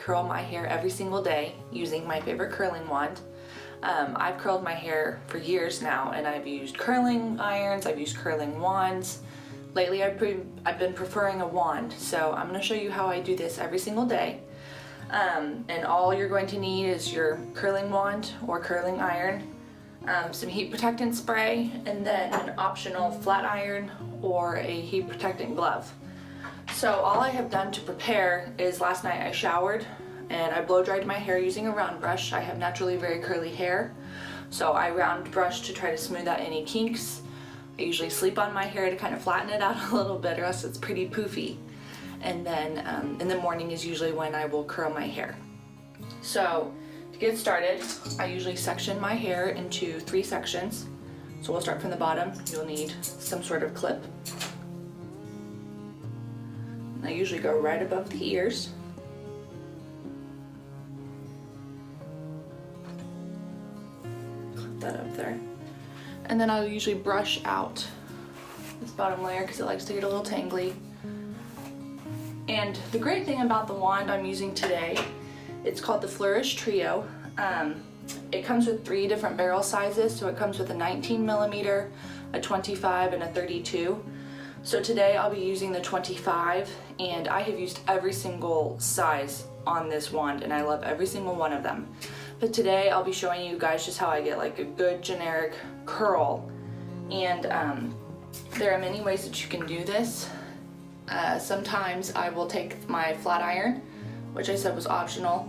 curl my hair every single day using my favorite curling wand. I've curled my hair for years now, and I've used curling irons, I've used curling wands. Lately I've been preferring a wand, so I'm going to show you how I do this every single day. And all you're going to need is your curling wand or curling iron, some heat protectant spray, and then an optional flat iron or a heat protectant glove. So all I have done to prepare is last night I showered and I blow dried my hair using a round brush. I have naturally very curly hair, so I round brush to try to smooth out any kinks. I usually sleep on my hair to kind of flatten it out a little bit, or else it's pretty poofy. And then in the morning is usually when I will curl my hair. So to get started, I usually section my hair into 3 sections. So we'll start from the bottom. You'll need some sort of clip. And I usually go right above the ears. Clip that up there. And then I'll usually brush out this bottom layer because it likes to get a little tangly. And the great thing about the wand I'm using today, it's called the Flourish Trio. It comes with 3 different barrel sizes, so it comes with a 19mm, a 25, and a 32. So today I'll be using the 25, and I have used every single size on this wand, and I love every single one of them. But today I'll be showing you guys just how I get like a good generic curl. And there are many ways that you can do this. Sometimes I will take my flat iron, which I said was optional,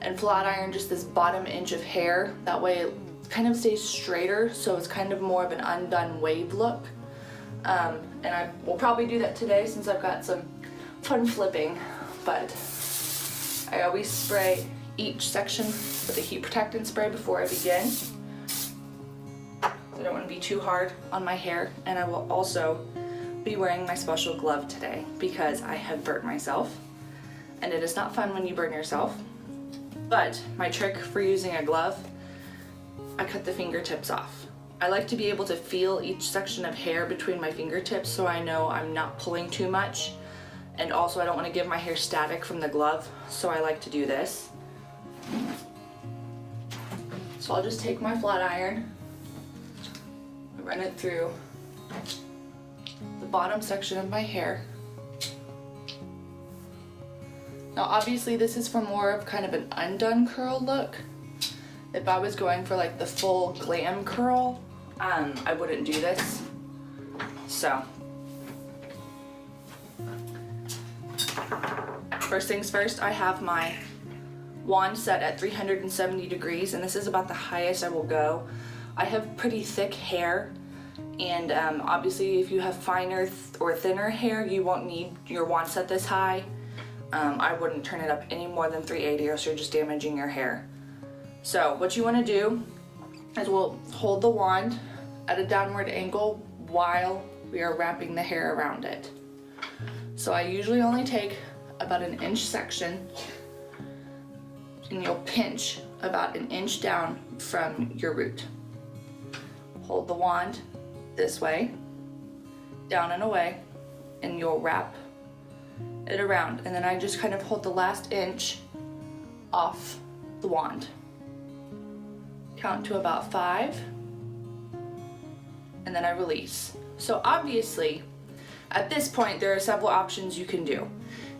and flat iron just this bottom inch of hair. That way it kind of stays straighter, so it's kind of more of an undone wave look. And I will probably do that today since I've got some fun flipping, but I always spray each section with a heat protectant spray before I begin. I don't want to be too hard on my hair, and I will also be wearing my special glove today because I have burnt myself, and it is not fun when you burn yourself. But my trick for using a glove, I cut the fingertips off. I like to be able to feel each section of hair between my fingertips so I know I'm not pulling too much, and also I don't want to give my hair static from the glove, so I like to do this. So I'll just take my flat iron, run it through the bottom section of my hair. Now obviously this is for more of kind of an undone curl look. If I was going for like the full glam curl, I wouldn't do this. So first things first, I have my wand set at 370 degrees, and this is about the highest I will go. I have pretty thick hair, and obviously if you have finer or thinner hair, you won't need your wand set this high. I wouldn't turn it up any more than 380 or else you're just damaging your hair. So what you want to do is we'll hold the wand at a downward angle while we are wrapping the hair around it. So I usually only take about an inch section, and you'll pinch about an inch down from your root. Hold the wand this way, down and away, and you'll wrap it around, and then I just kind of hold the last inch off the wand. Count to about 5, and then I release. So obviously at this point there are several options you can do.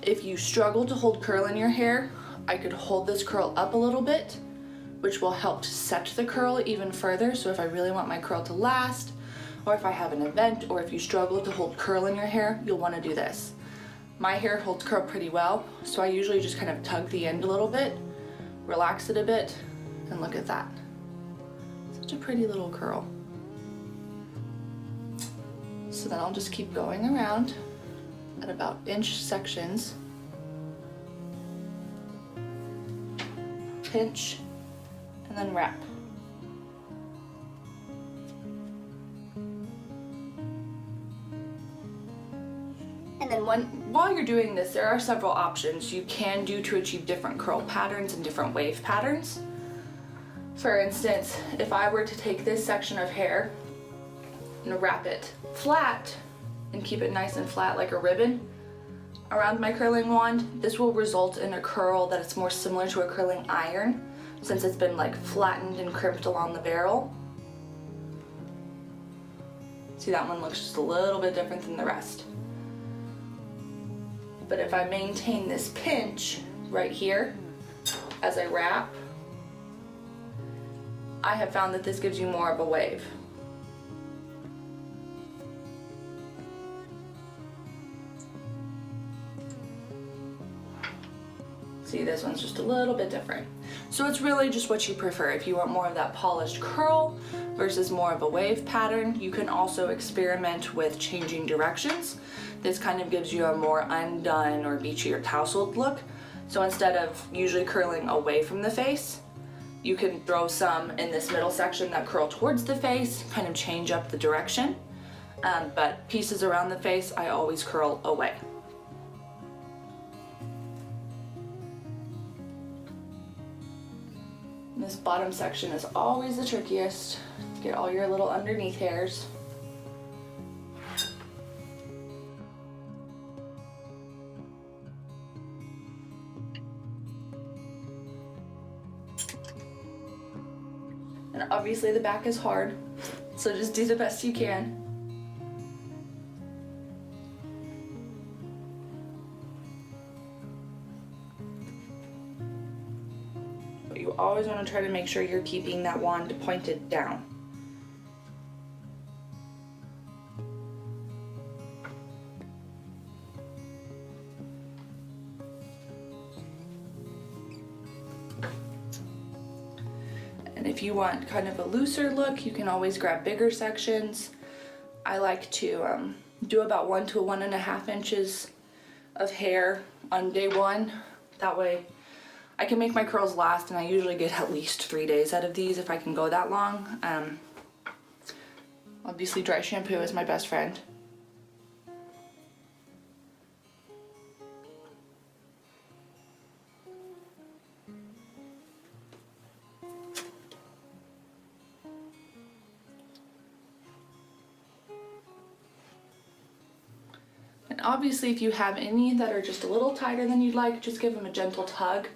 If you struggle to hold curl in your hair, I could hold this curl up a little bit, which will help to set the curl even further. So if I really want my curl to last, or if I have an event, or if you struggle to hold curl in your hair, you'll want to do this. My hair holds curl pretty well, so I usually just kind of tug the end a little bit, relax it a bit, and look at that. Such a pretty little curl. So then I'll just keep going around at about inch sections. Pinch, and then wrap. And then while you're doing this, there are several options you can do to achieve different curl patterns and different wave patterns. For instance, if I were to take this section of hair and wrap it flat and keep it nice and flat like a ribbon, around my curling wand, this will result in a curl that is more similar to a curling iron, since it's been like flattened and crimped along the barrel. See, that one looks just a little bit different than the rest. But if I maintain this pinch right here as I wrap, I have found that this gives you more of a wave. See, this one's just a little bit different. So it's really just what you prefer. If you want more of that polished curl versus more of a wave pattern, you can also experiment with changing directions. This kind of gives you a more undone or beachy or tousled look. So instead of usually curling away from the face, you can throw some in this middle section that curl towards the face, kind of change up the direction. But pieces around the face, I always curl away. This bottom section is always the trickiest. Get all your little underneath hairs. And obviously the back is hard, so just do the best you can. You always want to try to make sure you're keeping that wand pointed down. And if you want kind of a looser look, you can always grab bigger sections. I like to do about 1 to 1.5 inches of hair on day one. That way I can make my curls last, and I usually get at least 3 days out of these if I can go that long. Obviously dry shampoo is my best friend. And obviously if you have any that are just a little tighter than you'd like, just give them a gentle tug.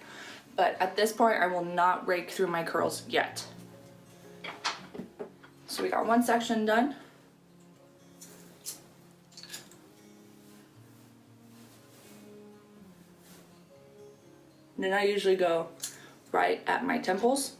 But at this point, I will not rake through my curls yet. So we got one section done. And then I usually go right at my temples.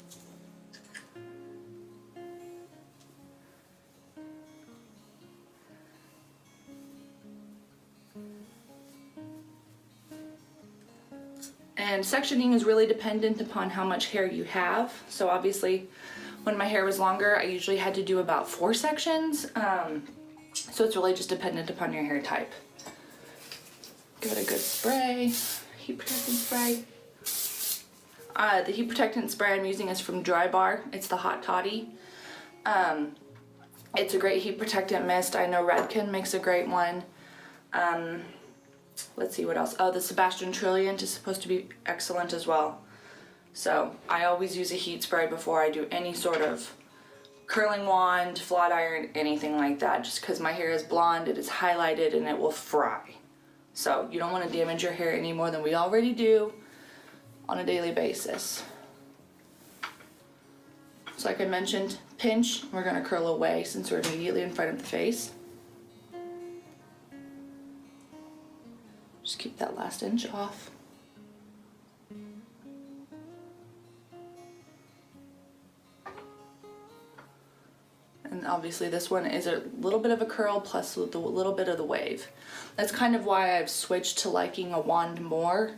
And sectioning is really dependent upon how much hair you have. So obviously, when my hair was longer, I usually had to do about 4 sections. So it's really just dependent upon your hair type. Give it a good spray, heat protectant spray. The heat protectant spray I'm using is from Dry Bar. It's the Hot Toddy. It's a great heat protectant mist. I know Redken makes a great one. Let's see what else. Oh, the Sebastian Trilliant is supposed to be excellent as well. So I always use a heat spray before I do any sort of curling wand, flat iron, anything like that, just because my hair is blonde, it is highlighted, and it will fry. So you don't want to damage your hair any more than we already do on a daily basis. So like I mentioned, pinch, we're going to curl away since we're immediately in front of the face. Just keep that last inch off. And obviously this one is a little bit of a curl plus a little bit of the wave. That's kind of why I've switched to liking a wand more.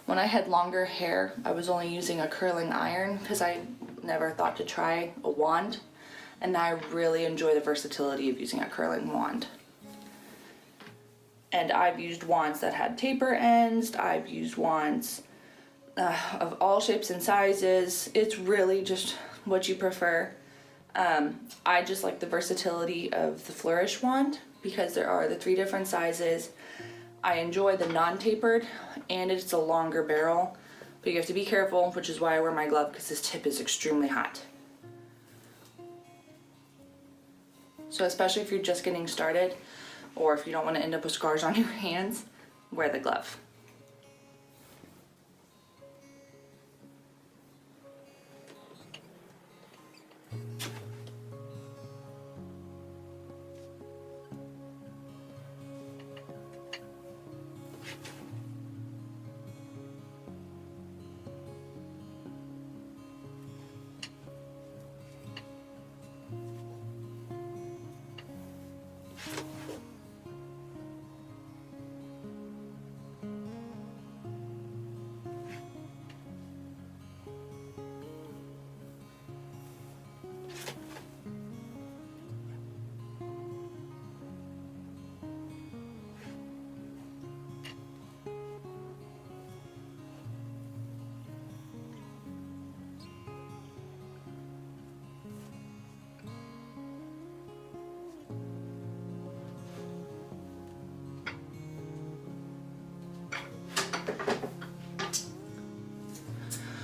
When I had longer hair, I was only using a curling iron because I never thought to try a wand. And now I really enjoy the versatility of using a curling wand. And I've used wands that had taper ends. I've used wands of all shapes and sizes. It's really just what you prefer. I just like the versatility of the Flourish wand because there are the 3 different sizes. I enjoy the non-tapered, and it's a longer barrel, but you have to be careful, which is why I wear my glove because this tip is extremely hot. So especially if you're just getting started, or if you don't want to end up with scars on your hands, wear the glove.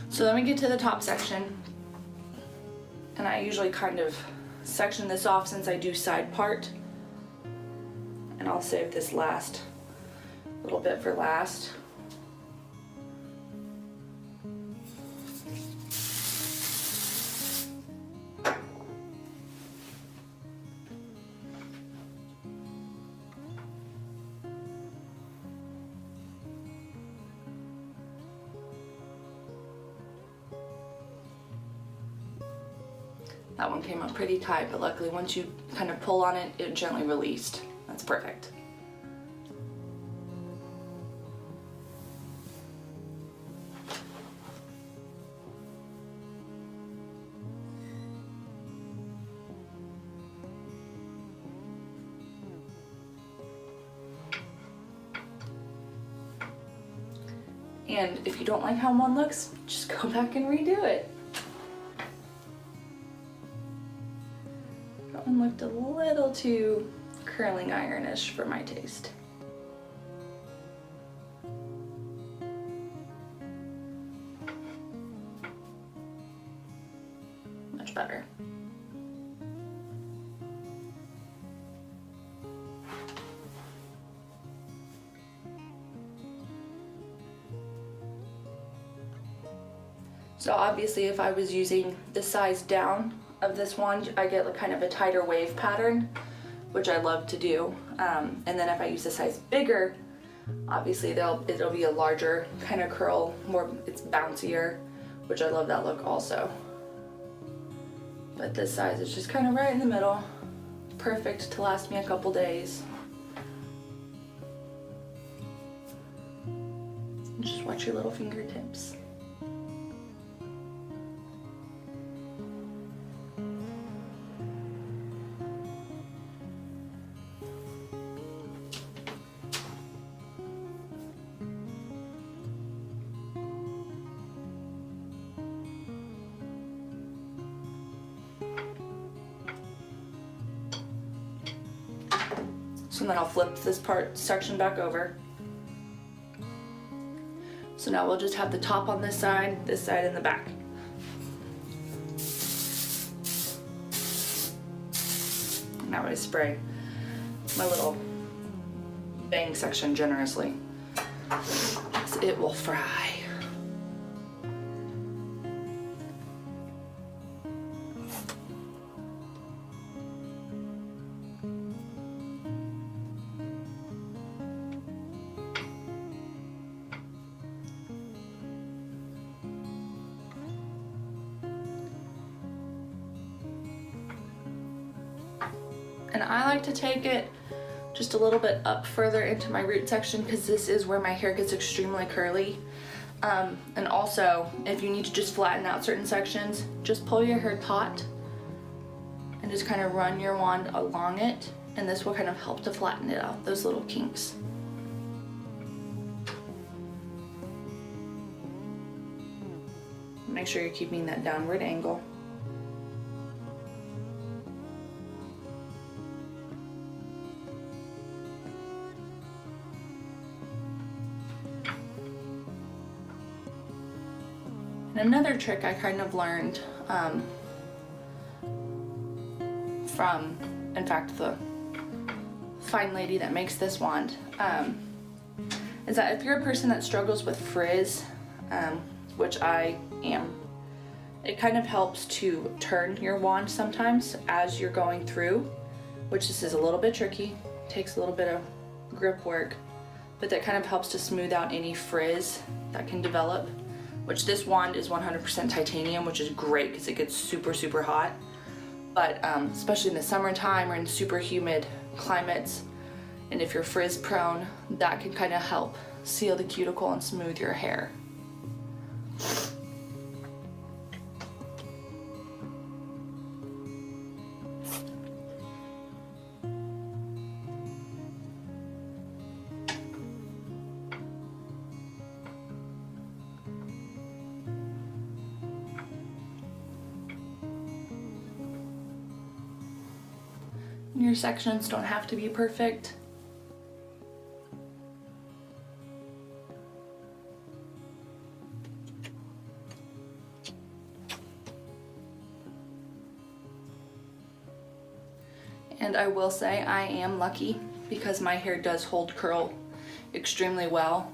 So then we get to the top section, and I usually kind of section this off since I do side part, and I'll save this last little bit for last. That one came up pretty tight, but luckily once you kind of pull on it, it gently released. That's perfect. And if you don't like how one looks, just go back and redo it. That one looked a little too curling ironish for my taste. Much better. So obviously if I was using the size down of this wand, I get kind of a tighter wave pattern, which I love to do. And then if I use the size bigger, obviously it'll be a larger kind of curl, it's bouncier, which I love that look also. But this size is just kind of right in the middle, perfect to last me a couple days. Just watch your little fingertips. So then I'll flip this section back over. So now we'll just have the top on this side, and the back. Now I spray my little bang section generously, so it will fry. And I like to take it just a little bit up further into my root section because this is where my hair gets extremely curly. And also, if you need to just flatten out certain sections, just pull your hair taut and just kind of run your wand along it, and this will kind of help to flatten it out, those little kinks. Make sure you're keeping that downward angle. And another trick I kind of learned from, in fact, the fine lady that makes this wand, is that if you're a person that struggles with frizz, which I am, it kind of helps to turn your wand sometimes as you're going through, which this is a little bit tricky, takes a little bit of grip work, but that kind of helps to smooth out any frizz that can develop, which this wand is 100% titanium, which is great because it gets super, super hot. But especially in the summertime or in super humid climates, and if you're frizz prone, that can kind of help seal the cuticle and smooth your hair. Your sections don't have to be perfect. And I will say I am lucky because my hair does hold curl extremely well.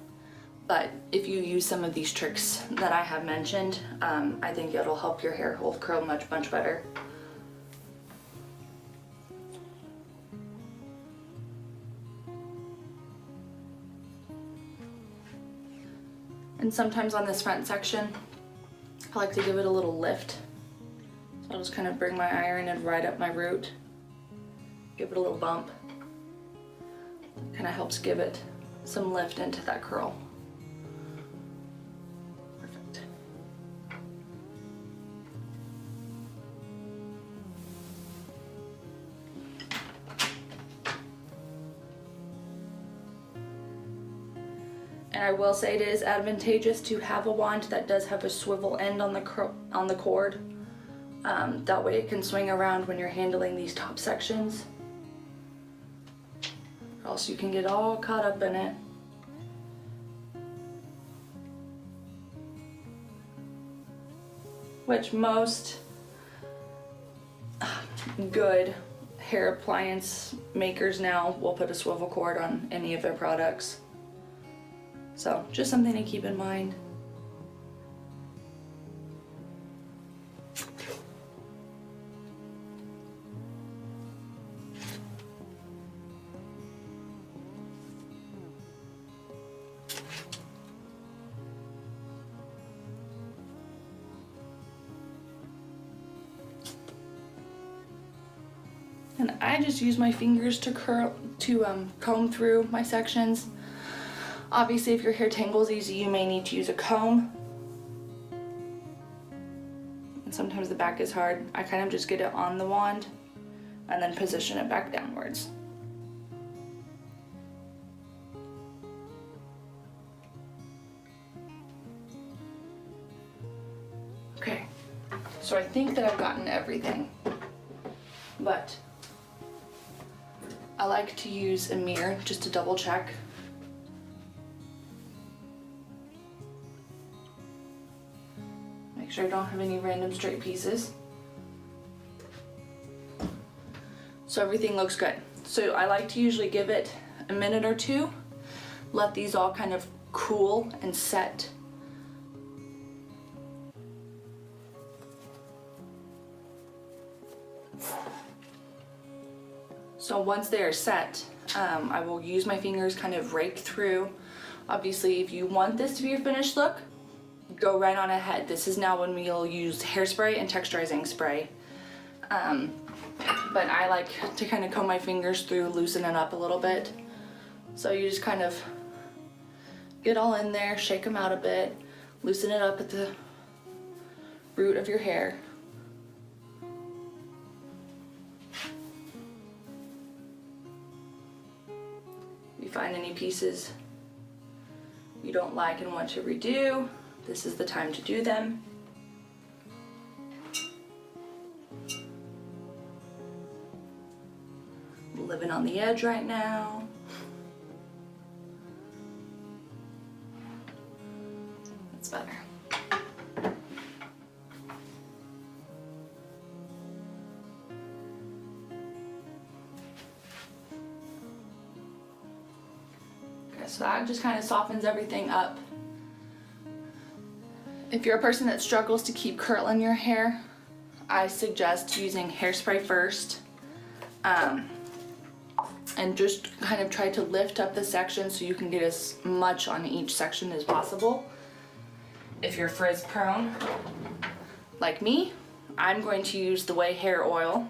But if you use some of these tricks that I have mentioned, I think it'll help your hair hold curl much, much better. And sometimes on this front section, I like to give it a little lift. So I'll just kind of bring my iron and right up my root, give it a little bump. Kind of helps give it some lift into that curl. Perfect. And I will say it is advantageous to have a wand that does have a swivel end on the cord. That way it can swing around when you're handling these top sections. Or else you can get all caught up in it. Which most good hair appliance makers now will put a swivel cord on any of their products. So just something to keep in mind. And I just use my fingers to comb through my sections. Obviously, if your hair tangles easy, you may need to use a comb. And sometimes the back is hard. I kind of just get it on the wand and then position it back downwards. Okay, so I think that I've gotten everything, but I like to use a mirror just to double check. Make sure I don't have any random straight pieces. So everything looks good. So I like to usually give it a minute or two, let these all kind of cool and set. So once they are set, I will use my fingers, kind of rake through. Obviously, if you want this to be your finished look, go right on ahead. This is now when we'll use hairspray and texturizing spray. But I like to kind of comb my fingers through, loosen it up a little bit. So you just kind of get all in there, shake them out a bit, loosen it up at the root of your hair. If you find any pieces you don't like and want to redo, this is the time to do them. I'm living on the edge right now. That's better. So that just kind of softens everything up. If you're a person that struggles to keep curl in your hair, I suggest using Hairspray first. And just kind of try to lift up the section so you can get as much on each section as possible. If you're frizz prone, like me, I'm going to use the Way hair oil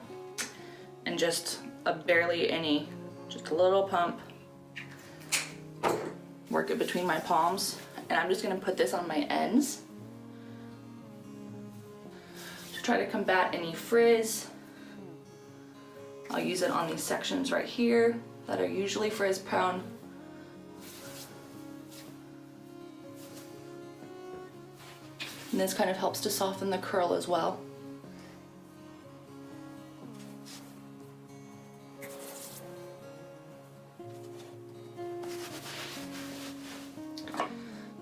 and just just a little pump. Work it between my palms, and I'm just gonna put this on my ends to try to combat any frizz. I'll use it on these sections right here that are usually frizz prone. And this kind of helps to soften the curl as well.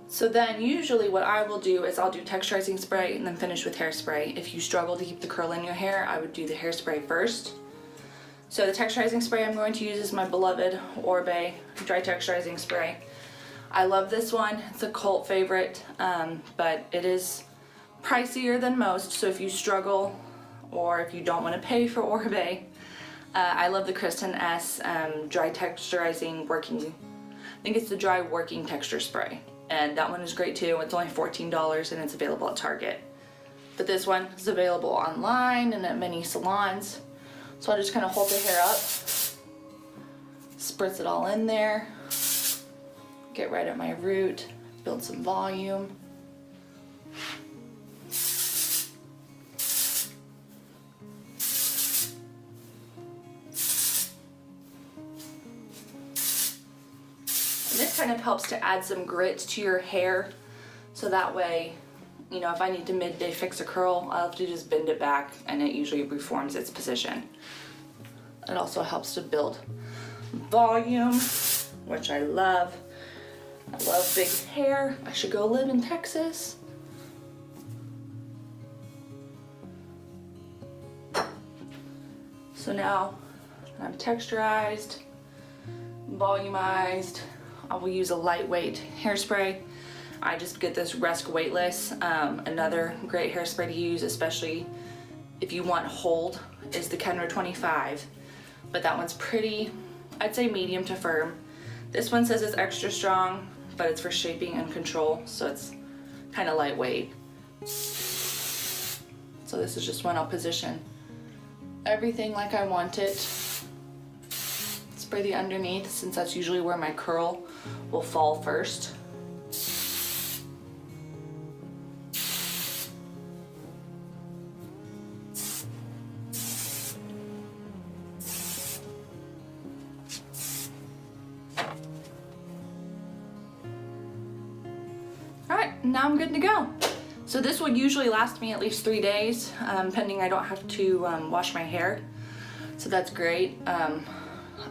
So then usually what I will do is I'll do texturizing spray and then finish with hairspray. If you struggle to keep the curl in your hair, I would do the hairspray first. So the texturizing spray I'm going to use is my beloved Oribe dry texturizing spray. I love this one. It's a cult favorite, but it is pricier than most. So if you struggle or if you don't want to pay for Oribe, I love the Kristen S dry texturizing working. I think it's the dry working texture spray, and that one is great too. It's only $14 and it's available at Target. But this one is available online and at many salons. So I just kind of hold the hair up, spritz it all in there, get right at my root, build some volume. And this kind of helps to add some grit to your hair, so that way, you know, if I need to midday fix a curl, I'll have to just bend it back and it usually reforms its position. It also helps to build volume, which I love. I love big hair. I should go live in Texas. So now I'm texturized, volumized, I will use a lightweight hairspray. I just get this Rusk weightless. Another great hairspray to use, especially if you want hold, is the Kenra 25. But that one's pretty, I'd say medium to firm. This one says it's extra strong, but it's for shaping and control, so it's kind of lightweight. So this is just one I'll position everything like I want it. Spray the underneath, since that's usually where my curl will fall first. Alright, now I'm good to go. So this will usually last me at least 3 days, pending I don't have to wash my hair. So that's great.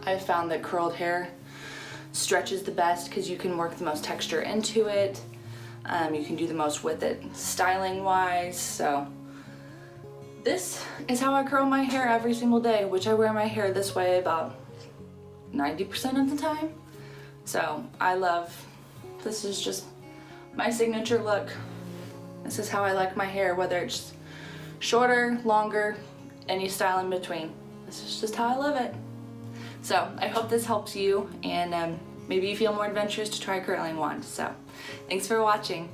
I've found that curled hair stretches the best because you can work the most texture into it. You can do the most with it styling wise. So this is how I curl my hair every single day, which I wear my hair this way about 90% of the time. So I love, this is just my signature look. This is how I like my hair, whether it's shorter, longer, any style in between. This is just how I love it. So I hope this helps you, and maybe you feel more adventurous to try curling one. So thanks for watching.